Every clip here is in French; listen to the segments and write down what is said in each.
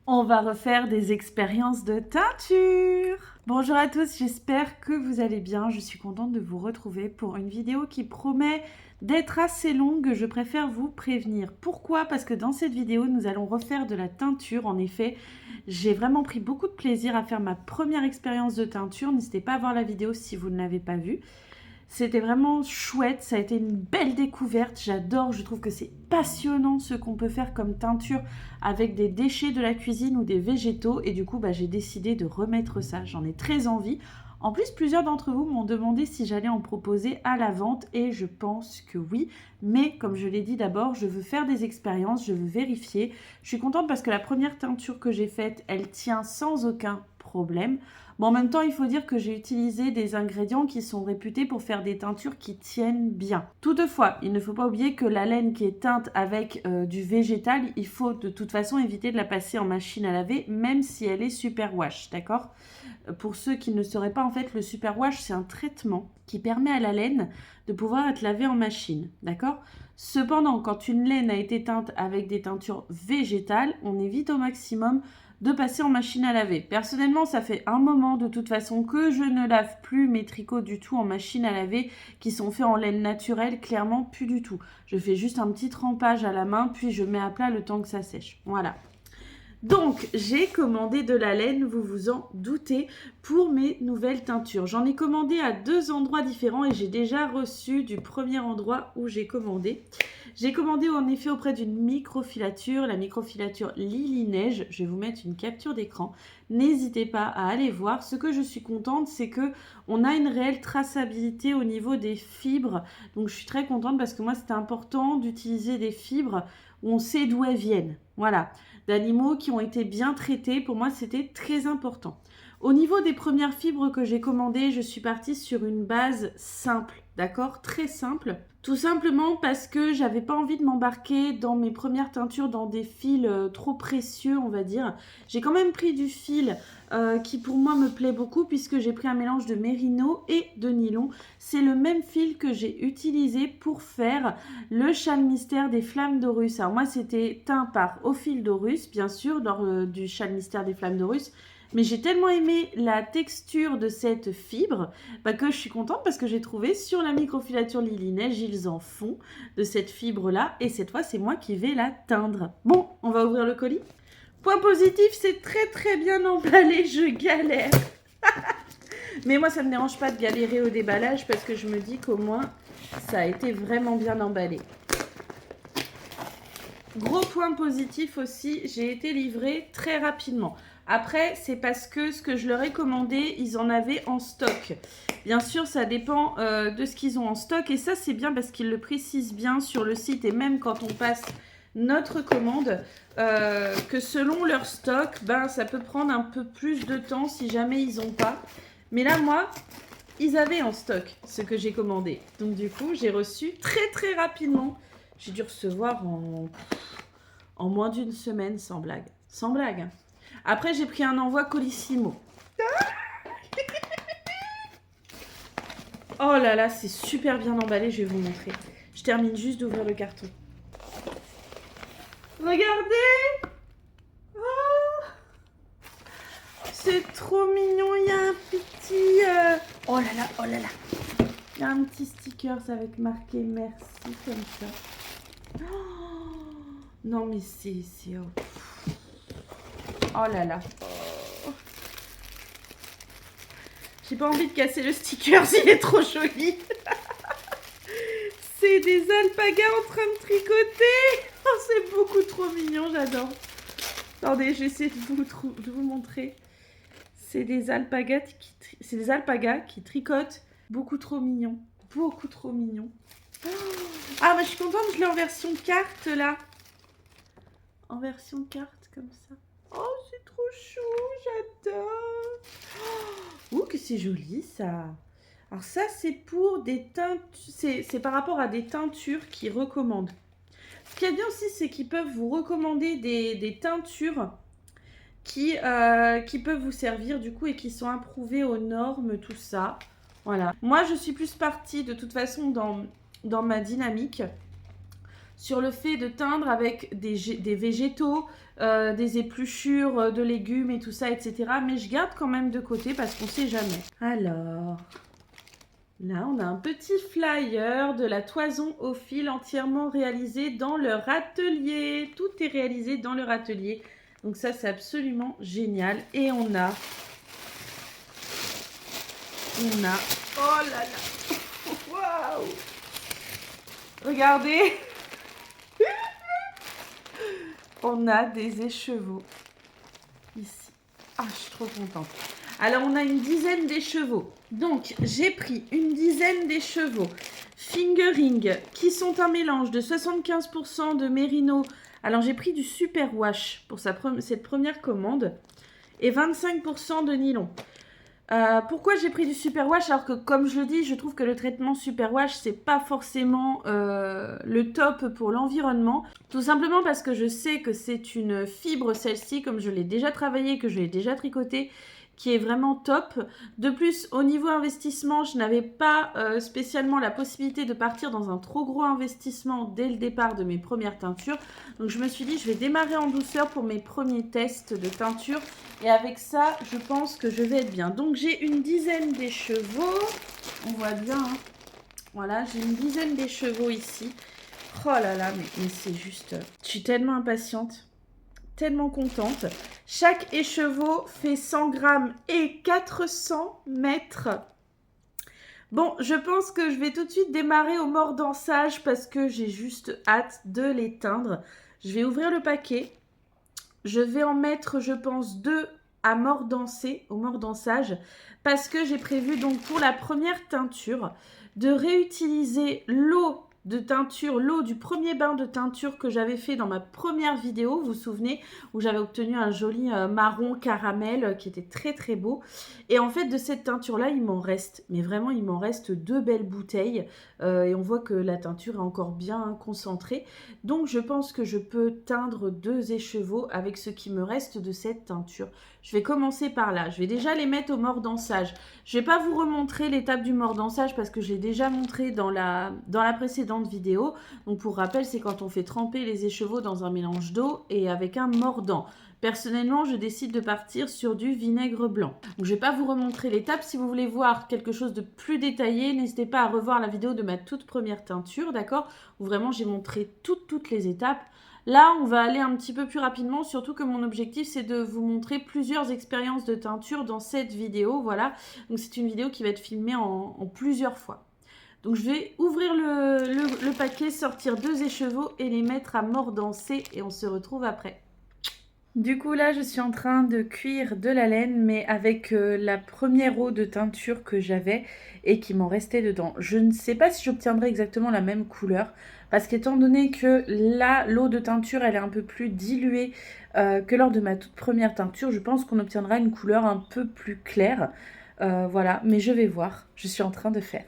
On va refaire des expériences de teinture. Bonjour à tous, j'espère que vous allez bien. Je suis contente de vous retrouver pour une vidéo qui promet d'être assez longue. Je préfère vous prévenir. Pourquoi? Parce que dans cette vidéo, nous allons refaire de la teinture. En effet, j'ai vraiment pris beaucoup de plaisir à faire ma première expérience de teinture. N'hésitez pas à voir la vidéo si vous ne l'avez pas vue. C'était vraiment chouette, ça a été une belle découverte, j'adore, je trouve que c'est passionnant ce qu'on peut faire comme teinture avec des déchets de la cuisine ou des végétaux et du coup j'ai décidé de remettre ça, j'en ai très envie. En plus, plusieurs d'entre vous m'ont demandé si j'allais en proposer à la vente et je pense que oui, mais comme je l'ai dit d'abord, je veux faire des expériences, je veux vérifier. Je suis contente parce que la première teinture que j'ai faite, elle tient sans aucun problème. Bon, en même temps, il faut dire que j'ai utilisé des ingrédients qui sont réputés pour faire des teintures qui tiennent bien. Toutefois, il ne faut pas oublier que la laine qui est teinte avec du végétal, il faut de toute façon éviter de la passer en machine à laver, même si elle est superwash, d'accord? Pour ceux qui ne sauraient pas, en fait, le superwash, c'est un traitement qui permet à la laine de pouvoir être lavée en machine, d'accord? Cependant, quand une laine a été teinte avec des teintures végétales, on évite au maximum de passer en machine à laver. Personnellement, ça fait un moment de toute façon que je ne lave plus mes tricots du tout en machine à laver qui sont faits en laine naturelle, clairement plus du tout. Je fais juste un petit trempage à la main, puis je mets à plat le temps que ça sèche. Voilà. Donc, j'ai commandé de la laine, vous vous en doutez, pour mes nouvelles teintures. J'en ai commandé à 2 endroits différents et j'ai déjà reçu du premier endroit où j'ai commandé. J'ai commandé en effet auprès d'une microfilature, la microfilature Lily Neige. Je vais vous mettre une capture d'écran. N'hésitez pas à aller voir. Ce que je suis contente, c'est que on a une réelle traçabilité au niveau des fibres. Donc, je suis très contente parce que moi, c'était important d'utiliser des fibres où on sait d'où elles viennent. Voilà, d'animaux qui ont été bien traités. Pour moi, c'était très important. Au niveau des premières fibres que j'ai commandées, je suis partie sur une base simple, d'accord? Très simple. Tout simplement parce que j'avais pas envie de m'embarquer dans mes premières teintures dans des fils trop précieux, on va dire. J'ai quand même pris du fil qui pour moi me plaît beaucoup puisque j'ai pris un mélange de mérino et de nylon. C'est le même fil que j'ai utilisé pour faire le châle mystère des flammes d'Horus. Alors moi c'était teint par Au fil d'Horus, bien sûr, lors du châle mystère des flammes d'Horus. Mais j'ai tellement aimé la texture de cette fibre que je suis contente parce que j'ai trouvé sur la microfilature Lily Neige, ils en font de cette fibre-là. Et cette fois, c'est moi qui vais la teindre. Bon, on va ouvrir le colis. Point positif, c'est très très bien emballé, je galère. Mais moi, ça ne me dérange pas de galérer au déballage parce que je me dis qu'au moins, ça a été vraiment bien emballé. Gros point positif aussi, j'ai été livrée très rapidement. Après, c'est parce que ce que je leur ai commandé, ils en avaient en stock. Bien sûr, ça dépend de ce qu'ils ont en stock. Et ça, c'est bien parce qu'ils le précisent bien sur le site. Et même quand on passe notre commande, que selon leur stock, ça peut prendre un peu plus de temps si jamais ils n'ont pas. Mais là, moi, ils avaient en stock ce que j'ai commandé. Donc du coup, j'ai reçu très très rapidement. J'ai dû recevoir en moins d'une semaine, sans blague. Sans blague. Après, j'ai pris un envoi Colissimo. Oh là là, c'est super bien emballé, je vais vous montrer. Je termine juste d'ouvrir le carton. Regardez! Oh, c'est trop mignon, il y a un petit... Oh là là, oh là là. Il y a un petit sticker avec marqué merci comme ça. Oh, non mais c'est... Oh là là. Oh. J'ai pas envie de casser le sticker, il est trop joli. C'est des alpagas en train de tricoter. Oh, c'est beaucoup trop mignon, j'adore. Attendez, j'essaie de vous montrer. C'est des alpagas qui tricotent. Beaucoup trop mignon. Beaucoup trop mignon. Oh. Ah, mais je suis contente, je l'ai en version carte là. En version carte comme ça. Oh, c'est trop chou, j'adore. Oh, que c'est joli ça. Alors ça, c'est pour des teintures, c'est par rapport à des teintures qu'ils recommandent. Ce qu'il y a bien aussi, c'est qu'ils peuvent vous recommander des teintures qui peuvent vous servir du coup et qui sont approuvées aux normes, tout ça. Voilà. Moi, je suis plus partie de toute façon dans ma dynamique sur le fait de teindre avec des végétaux, des épluchures de légumes et tout ça, etc. Mais je garde quand même de côté parce qu'on ne sait jamais. Alors, là, on a un petit flyer de la toison au fil entièrement réalisé dans leur atelier. Tout est réalisé dans leur atelier. Donc ça, c'est absolument génial. Et on a... Oh là là. Waouh. Regardez. On a des écheveaux ici. Ah, je suis trop contente. Alors, on a une dizaine d'écheveaux. Donc, j'ai pris une dizaine d'écheveaux fingering qui sont un mélange de 75% de mérino. Alors, j'ai pris du super wash pour cette première commande et 25% de nylon. Pourquoi j'ai pris du super wash alors que, comme je le dis, je trouve que le traitement super wash c'est pas forcément le top pour l'environnement, tout simplement parce que je sais que c'est une fibre, celle-ci, comme je l'ai déjà travaillée, que je l'ai déjà tricotée, qui est vraiment top. De plus, au niveau investissement, je n'avais pas spécialement la possibilité de partir dans un trop gros investissement dès le départ de mes premières teintures. Donc je me suis dit, je vais démarrer en douceur pour mes premiers tests de teinture. Et avec ça, je pense que je vais être bien. Donc j'ai une dizaine d'écheveaux. On voit bien, hein. Voilà, j'ai une dizaine d'écheveaux ici. Oh là là, mais c'est juste... Je suis tellement impatiente. Tellement contente. Chaque écheveau fait 100 grammes et 400 mètres. Bon, je pense que je vais tout de suite démarrer au mordançage parce que j'ai juste hâte de les teindre. Je vais ouvrir le paquet. Je vais en mettre, je pense, 2 à mordancer, au mordançage, parce que j'ai prévu donc pour la première teinture de réutiliser l'eau de teinture, l'eau du premier bain de teinture que j'avais fait dans ma première vidéo, vous vous souvenez, où j'avais obtenu un joli marron caramel qui était très très beau. Et en fait de cette teinture là il m'en reste, mais vraiment il m'en reste 2 belles bouteilles et on voit que la teinture est encore bien concentrée. Donc je pense que je peux teindre 2 écheveaux avec ce qui me reste de cette teinture. Je vais commencer par là, je vais déjà les mettre au mordançage. Je ne vais pas vous remontrer l'étape du mordançage parce que je l'ai déjà montré dans la précédente vidéo. Donc pour rappel, c'est quand on fait tremper les écheveaux dans un mélange d'eau et avec un mordant. Personnellement, je décide de partir sur du vinaigre blanc. Donc, je ne vais pas vous remontrer l'étape. Si vous voulez voir quelque chose de plus détaillé, n'hésitez pas à revoir la vidéo de ma toute première teinture, d'accord? Où vraiment j'ai montré toutes les étapes. Là, on va aller un petit peu plus rapidement, surtout que mon objectif, c'est de vous montrer plusieurs expériences de teinture dans cette vidéo, voilà. Donc, c'est une vidéo qui va être filmée en plusieurs fois. Donc, je vais ouvrir le paquet, sortir 2 écheveaux et les mettre à mordancer et on se retrouve après. Du coup, là, je suis en train de cuire de la laine, mais avec la première eau de teinture que j'avais et qui m'en restait dedans. Je ne sais pas si j'obtiendrai exactement la même couleur, parce qu'étant donné que là, l'eau de teinture, elle est un peu plus diluée que lors de ma toute première teinture, je pense qu'on obtiendra une couleur un peu plus claire. Voilà, mais je vais voir. Je suis en train de faire.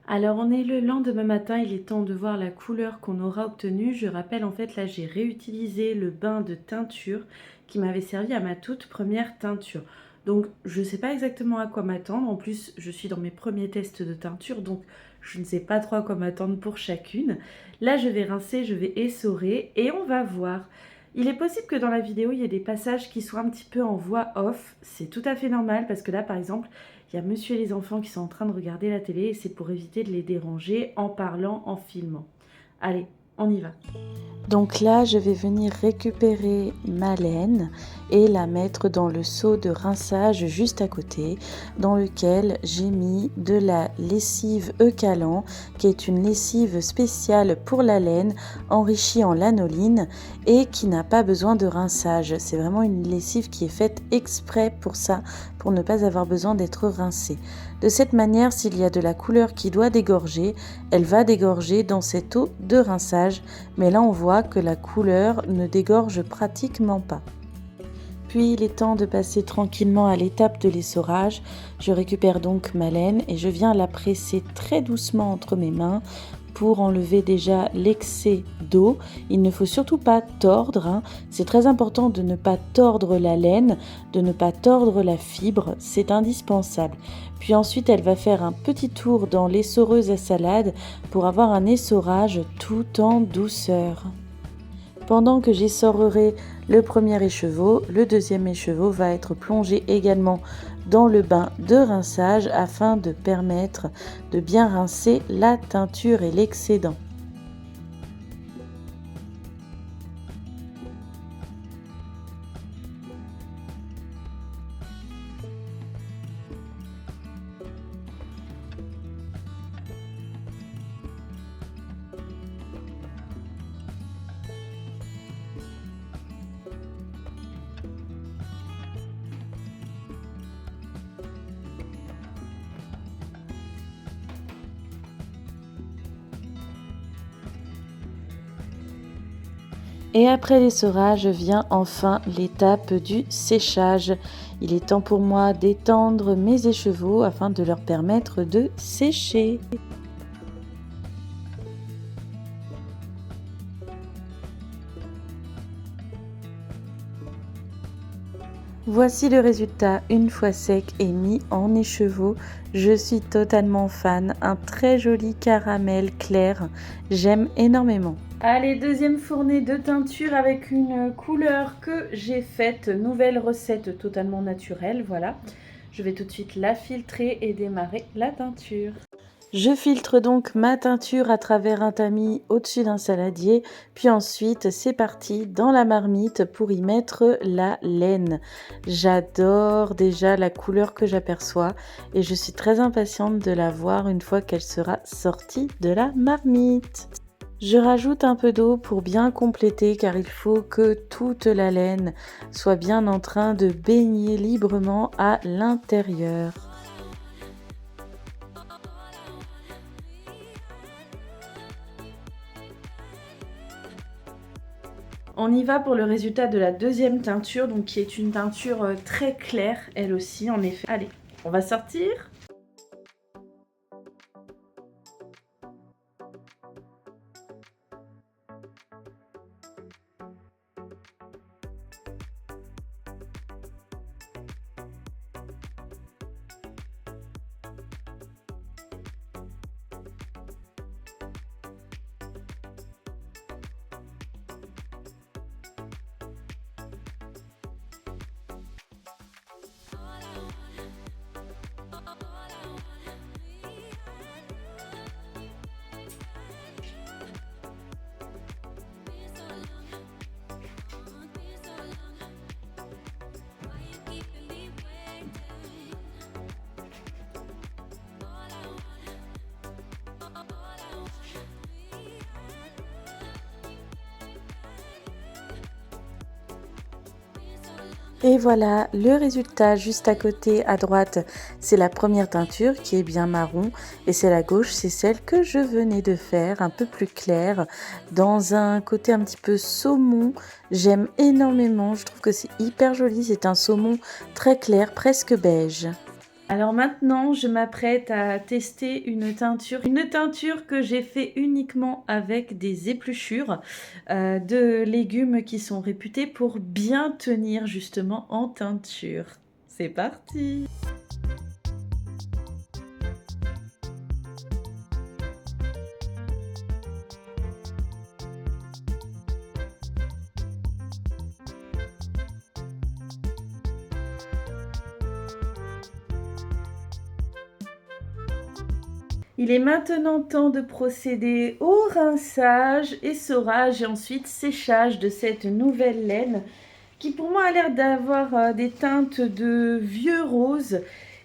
Alors on est le lendemain matin, il est temps de voir la couleur qu'on aura obtenue. Je rappelle, en fait, là j'ai réutilisé le bain de teinture qui m'avait servi à ma toute première teinture. Donc je ne sais pas exactement à quoi m'attendre. En plus, je suis dans mes premiers tests de teinture, donc je ne sais pas trop à quoi m'attendre pour chacune. Là je vais rincer, je vais essorer et on va voir. Il est possible que dans la vidéo, il y ait des passages qui soient un petit peu en voix off. C'est tout à fait normal parce que là, par exemple, il y a monsieur et les enfants qui sont en train de regarder la télé et c'est pour éviter de les déranger en parlant, en filmant. Allez, on y va. Donc là, je vais venir récupérer ma laine et la mettre dans le seau de rinçage juste à côté, dans lequel j'ai mis de la lessive Eucalan, qui est une lessive spéciale pour la laine, enrichie en lanoline et qui n'a pas besoin de rinçage. C'est vraiment une lessive qui est faite exprès pour ça, pour ne pas avoir besoin d'être rincée. De cette manière, s'il y a de la couleur qui doit dégorger, elle va dégorger dans cette eau de rinçage, mais là on voit que la couleur ne dégorge pratiquement pas. Puis il est temps de passer tranquillement à l'étape de l'essorage. Je récupère donc ma laine et je viens la presser très doucement entre mes mains pour enlever déjà l'excès d'eau. Il ne faut surtout pas tordre, hein. C'est très important de ne pas tordre la laine, de ne pas tordre la fibre, c'est indispensable. Puis ensuite, elle va faire un petit tour dans l'essoreuse à salade pour avoir un essorage tout en douceur. Pendant que j'essorerai le premier écheveau, le deuxième écheveau va être plongé également dans le bain de rinçage afin de permettre de bien rincer la teinture et l'excédent. Et après l'essorage vient enfin l'étape du séchage. Il est temps pour moi d'étendre mes écheveaux afin de leur permettre de sécher. Voici le résultat une fois sec et mis en écheveau. Je suis totalement fan, un très joli caramel clair, j'aime énormément. Allez, deuxième fournée de teinture avec une couleur que j'ai faite, nouvelle recette totalement naturelle, voilà. Je vais tout de suite la filtrer et démarrer la teinture. Je filtre donc ma teinture à travers un tamis au-dessus d'un saladier, puis ensuite c'est parti dans la marmite pour y mettre la laine. J'adore déjà la couleur que j'aperçois et je suis très impatiente de la voir une fois qu'elle sera sortie de la marmite. Je rajoute un peu d'eau pour bien compléter car il faut que toute la laine soit bien en train de baigner librement à l'intérieur. On y va pour le résultat de la deuxième teinture, donc qui est une teinture très claire, elle aussi, en effet. Allez, on va sortir. Et voilà le résultat juste à côté à droite, c'est la première teinture qui est bien marron et c'est la gauche, c'est celle que je venais de faire, un peu plus claire, dans un côté un petit peu saumon. J'aime énormément, je trouve que c'est hyper joli, c'est un saumon très clair, presque beige. Alors maintenant, je m'apprête à tester une teinture que j'ai fait uniquement avec des épluchures de légumes qui sont réputés pour bien tenir justement en teinture. C'est parti! Il est maintenant temps de procéder au rinçage, essorage et ensuite séchage de cette nouvelle laine qui pour moi a l'air d'avoir des teintes de vieux rose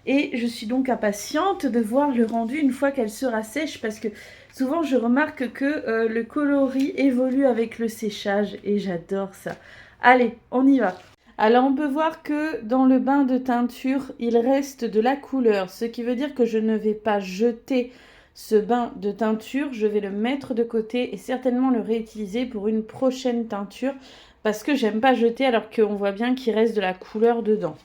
et je suis donc impatiente de voir le rendu une fois qu'elle sera sèche parce que souvent je remarque que le coloris évolue avec le séchage et j'adore ça. Allez, on y va! Alors on peut voir que dans le bain de teinture, il reste de la couleur, ce qui veut dire que je ne vais pas jeter ce bain de teinture, je vais le mettre de côté et certainement le réutiliser pour une prochaine teinture parce que j'aime pas jeter alors qu'on voit bien qu'il reste de la couleur dedans.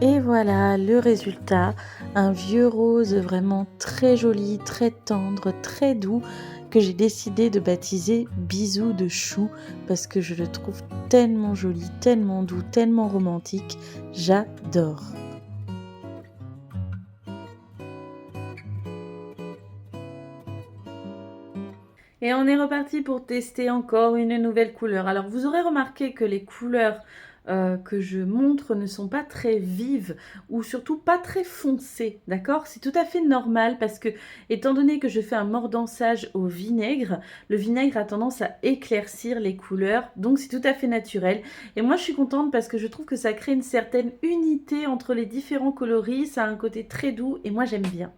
Et voilà le résultat, un vieux rose vraiment très joli, très tendre, très doux, que j'ai décidé de baptiser Bisou de chou parce que je le trouve tellement joli, tellement doux, tellement romantique, j'adore. Et on est reparti pour tester encore une nouvelle couleur. Alors vous aurez remarqué que les couleurs que je montre ne sont pas très vives ou surtout pas très foncées, d'accord? C'est tout à fait normal parce que étant donné que je fais un mordançage au vinaigre, le vinaigre a tendance à éclaircir les couleurs, donc c'est tout à fait naturel. Et moi je suis contente parce que je trouve que ça crée une certaine unité entre les différents coloris, ça a un côté très doux et moi j'aime bien.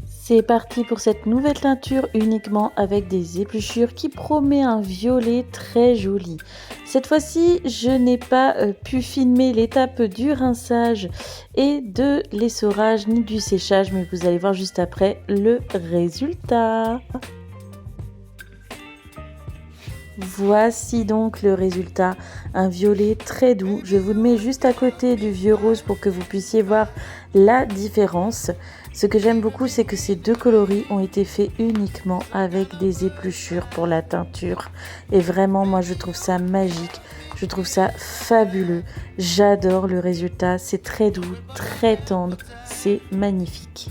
C'est parti pour cette nouvelle teinture uniquement avec des épluchures qui promet un violet très joli. Cette fois-ci, je n'ai pas pu filmer l'étape du rinçage et de l'essorage ni du séchage, mais vous allez voir juste après le résultat. Voici donc le résultat, un violet très doux. Je vous le mets juste à côté du vieux rose pour que vous puissiez voir la différence. Ce que j'aime beaucoup, c'est que ces deux coloris ont été faits uniquement avec des épluchures pour la teinture. Et vraiment, moi, je trouve ça magique. Je trouve ça fabuleux. J'adore le résultat. C'est très doux, très tendre. C'est magnifique.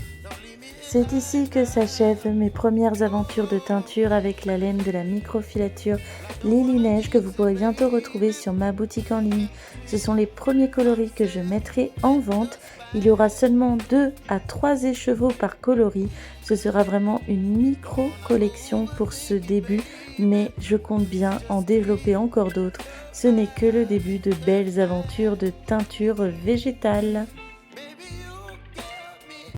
C'est ici que s'achèvent mes premières aventures de teinture avec la laine de la microfilature Lily Neige que vous pourrez bientôt retrouver sur ma boutique en ligne. Ce sont les premiers coloris que je mettrai en vente. Il y aura seulement 2 à 3 écheveaux par coloris. Ce sera vraiment une micro-collection pour ce début, mais je compte bien en développer encore d'autres. Ce n'est que le début de belles aventures de teinture végétale.